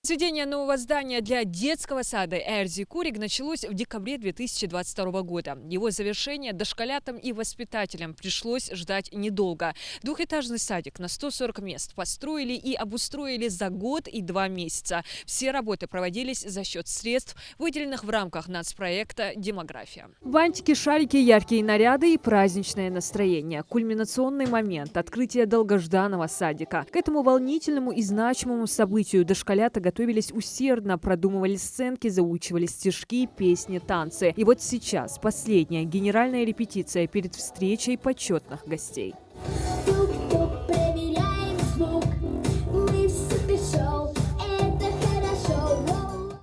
Возведение нового здания для детского сада Эрзи Курик началось в декабре 2022 года. Его завершение дошколятам и воспитателям пришлось ждать недолго. Двухэтажный садик на 140 мест построили и обустроили за год и 2 месяца. Все работы проводились за счет средств, выделенных в рамках нацпроекта «Демография». Бантики, шарики, яркие наряды и праздничное настроение. Кульминационный момент – открытие долгожданного садика. К этому волнительному и значимому событию дошколята готовились усердно, продумывали сценки, заучивали стишки, песни, танцы. И вот сейчас последняя генеральная репетиция перед встречей почетных гостей.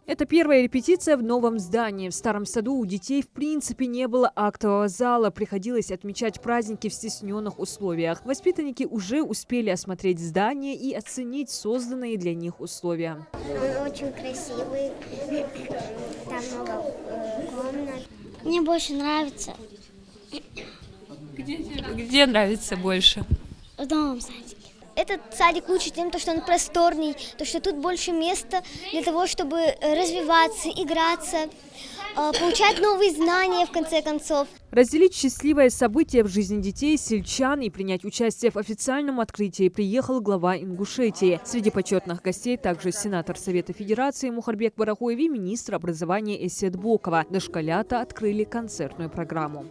Это первая репетиция в новом здании. В старом саду у детей в принципе не было актового зала. Приходилось отмечать праздники в стесненных условиях. Воспитанники уже успели осмотреть здание и оценить созданные для них условия. Он очень красивый, там много комнат. Мне больше нравится. Где нравится больше? В новом садике. Этот садик лучше тем, что он просторней, что тут больше места для того, чтобы развиваться, играться, получать новые знания в конце концов. Разделить счастливое событие в жизни детей, сельчан и принять участие в официальном открытии приехал глава Ингушетии. Среди почетных гостей также сенатор Совета Федерации Мухарбек Барахоев и министр образования Эсет Бокова. Дошколята открыли концертную программу.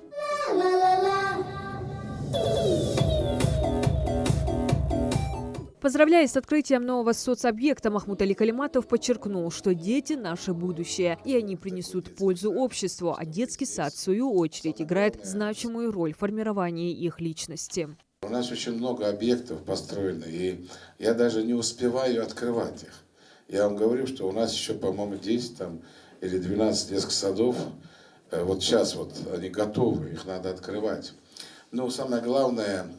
Поздравляя с открытием нового соцобъекта, Махмуд Али Калиматов подчеркнул, что дети – наше будущее, и они принесут пользу обществу, а детский сад, в свою очередь, играет значимую роль в формировании их личности. У нас очень много объектов построено, и я даже не успеваю открывать их. Я вам говорю, что у нас еще, по-моему, 10 или 12 детских садов, вот сейчас вот они готовы, их надо открывать. Но самое главное –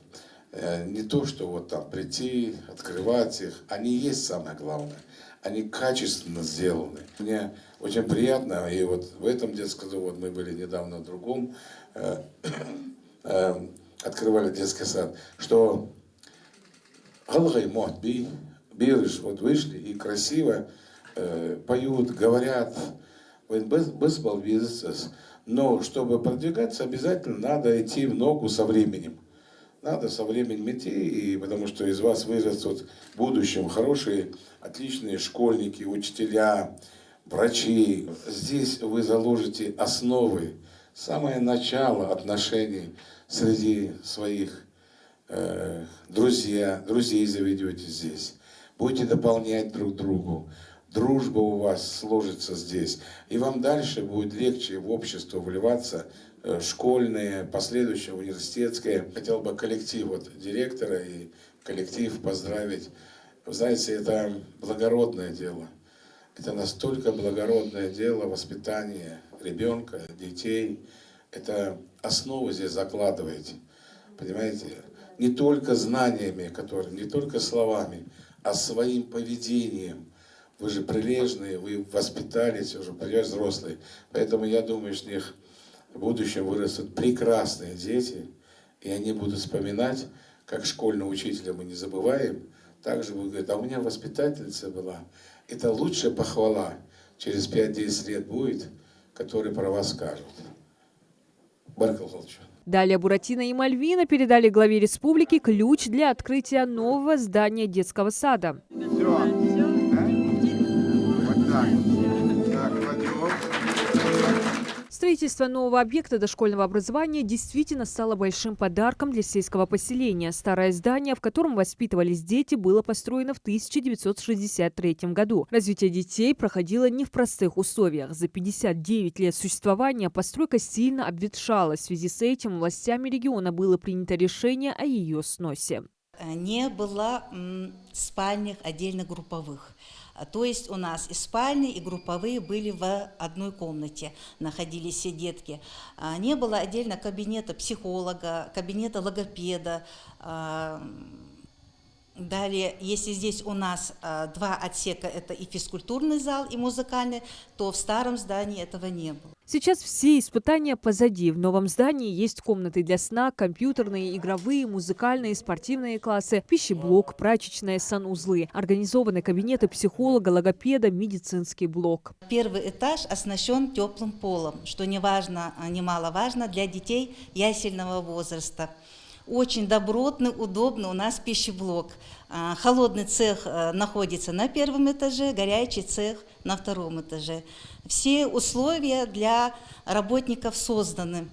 не то, что вот там прийти, открывать их, они есть самое главное, они качественно сделаны. Мне очень приятно, и вот в этом детском саду, вот мы были недавно в другом, открывали детский сад, что Галгай Мохби, Бирыш, вот вышли и красиво поют, говорят, но чтобы продвигаться, обязательно надо идти в ногу со временем. Надо со временем идти, и потому что из вас вырастут в будущем хорошие, отличные школьники, учителя, врачи. Здесь вы заложите основы, самое начало отношений среди своих друзей заведете здесь. Будете дополнять друг другу. Дружба у вас сложится здесь. И вам дальше будет легче в общество вливаться, школьное, последующее, университетское. Хотел бы коллектив директора и коллектив поздравить. Вы знаете, это благородное дело. Это настолько благородное дело воспитания ребенка, детей. Это основу здесь закладываете. Понимаете? Не только знаниями, не только словами, а своим поведением. Вы же прилежные, вы воспитались, уже взрослые. Поэтому я думаю, что их в будущем вырастут прекрасные дети, и они будут вспоминать, как школьного учителя мы не забываем. Также будут говорить, а у меня воспитательница была. Это лучшая похвала через 5-10 лет будет, который про вас скажут. Баракаллаху фик. Далее Буратино и Мальвина передали главе республики ключ для открытия нового здания детского сада. Строительство нового объекта дошкольного образования действительно стало большим подарком для сельского поселения. Старое здание, в котором воспитывались дети, было построено в 1963 году. Развитие детей проходило не в простых условиях. За 59 лет существования постройка сильно обветшала. В связи с этим властями региона было принято решение о ее сносе. Не было спальных отдельно групповых. То есть у нас и спальни, и групповые были в одной комнате, находились все детки. Не было отдельно кабинета психолога, кабинета логопеда. Далее, если здесь у нас 2 отсека, это и физкультурный зал, и музыкальный, то в старом здании этого не было. Сейчас все испытания позади. В новом здании есть комнаты для сна, компьютерные, игровые, музыкальные, спортивные классы, пищеблок, прачечная, санузлы. Организованы кабинеты психолога, логопеда, медицинский блок. Первый этаж оснащен теплым полом, что немаловажно для детей ясельного возраста. Очень добротный, удобный у нас пищеблок. Холодный цех находится на первом этаже, горячий цех на втором этаже. Все условия для работников созданы.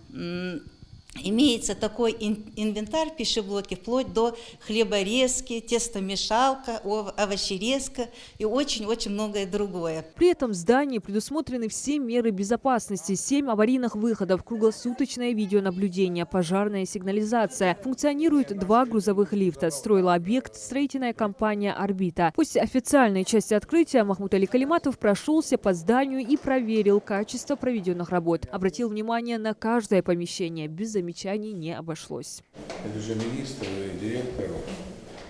Имеется такой инвентарь в пищеблоке, вплоть до хлеборезки, тестомешалка, овощерезка и очень-очень многое другое. При этом в здании предусмотрены все меры безопасности, 7 аварийных выходов, круглосуточное видеонаблюдение, пожарная сигнализация. Функционируют 2 грузовых лифта. Строила объект строительная компания «Орбита». После официальной части открытия Махмуд Али Калиматов прошелся по зданию и проверил качество проведенных работ. Обратил внимание на каждое помещение. Без замечаний не обошлось. Это же министру и директору.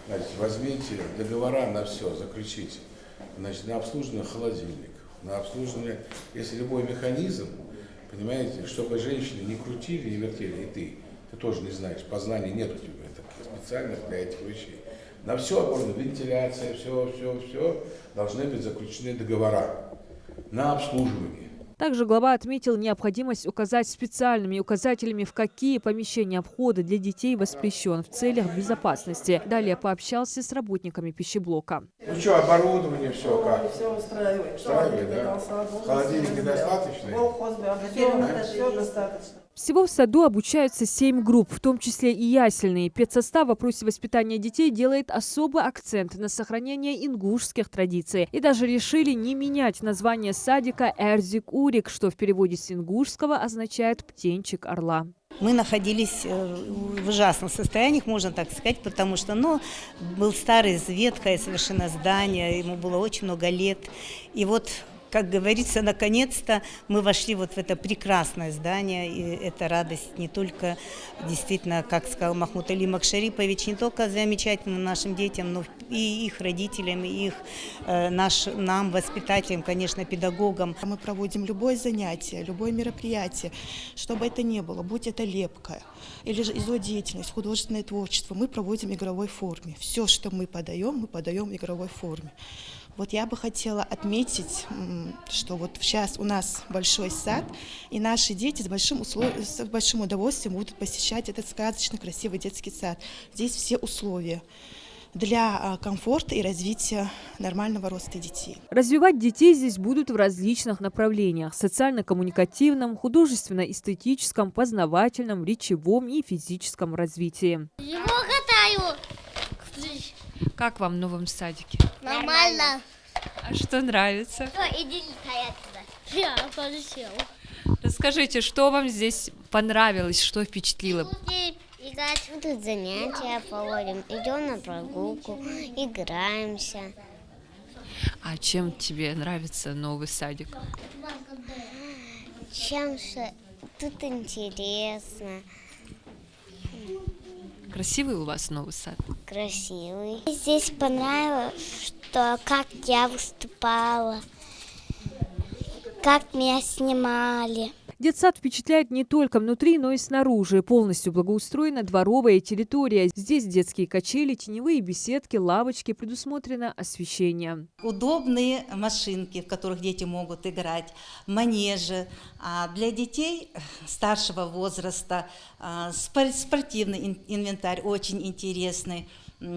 Значит, возьмите договора на все, заключите. Значит, на обслуживание холодильник, на обслуживание, если любой механизм, понимаете, чтобы женщины не крутили, не вертели, и ты тоже не знаешь, познаний нет у тебя таких специальных для этих вещей. На все можно, вентиляция, все должны быть заключены договора на обслуживание. Также глава отметил необходимость указать специальными указателями, в какие помещения входа для детей воспрещен в целях безопасности. Далее пообщался с работниками пищеблока. Ну что, оборудование, все как? Все устраивает. Устраивает, да? Холодильники достаточно? Все достаточно. Всего в саду обучаются 7 групп, в том числе и ясельные. Педсостав в вопросе воспитания детей делает особый акцент на сохранение ингушских традиций. И даже решили не менять название садика «Эрзик-Урик», что в переводе с ингушского означает «птенчик орла». Мы находились в ужасном состоянии, можно так сказать, потому что был старое, ветхое совершенно здание, ему было очень много лет. И вот, как говорится, наконец-то мы вошли вот в это прекрасное здание, и это радость не только, действительно, как сказал Махмуд Али Макшарипович, не только замечательным нашим детям, но и их родителям, и нам, воспитателям, конечно, педагогам. Мы проводим любое занятие, любое мероприятие, чтобы это ни было, будь это лепка или же изо-деятельность, художественное творчество, мы проводим в игровой форме. Все, что мы подаем в игровой форме. Вот я бы хотела отметить, что вот сейчас у нас большой сад, и наши дети с большим удовольствием будут посещать этот сказочно красивый детский сад. Здесь все условия для комфорта и развития нормального роста детей. Развивать детей здесь будут в различных направлениях – социально-коммуникативном, художественно-эстетическом, познавательном, речевом и физическом развитии. Его катаю. Как вам в новом садике? Нормально. А что нравится? Иди туда. Я полетел. Расскажите, что вам здесь понравилось, что впечатлило? Играть. Мы тут занятия проводим, идем на прогулку, играемся. А чем тебе нравится новый садик? Чем же тут интересно. Красивый у вас новый сад? Красивый. Здесь понравилось, что как я выступала, как меня снимали. Детсад впечатляет не только внутри, но и снаружи. Полностью благоустроена дворовая территория. Здесь детские качели, теневые беседки, лавочки, предусмотрено освещение. Удобные машинки, в которых дети могут играть, манежи. А для детей старшего возраста спортивный инвентарь очень интересный.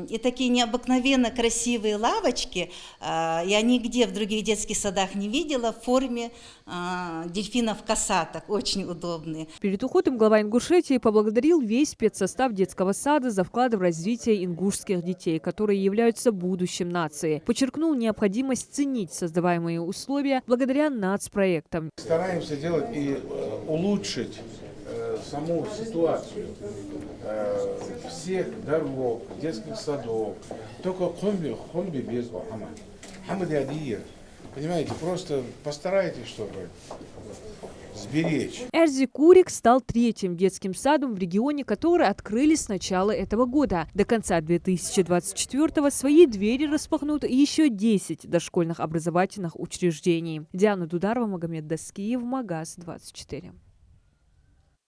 И такие необыкновенно красивые лавочки, я нигде в других детских садах не видела, в форме дельфинов-касаток, очень удобные. Перед уходом глава Ингушетии поблагодарил весь спецсостав детского сада за вклад в развитие ингушских детей, которые являются будущим нации. Подчеркнул необходимость ценить создаваемые условия благодаря нацпроектам. Стараемся делать и улучшить саму ситуацию всех дорог, детских садов. Только хомби без хамады адия. Понимаете, просто постарайтесь, чтобы сберечь. Эрзи Курик стал третьим детским садом в регионе, который открыли с начала этого года. До конца 2024-го свои двери распахнут еще 10 дошкольных образовательных учреждений. Диана Дударова, Магомед Даскиев, Магаз 24.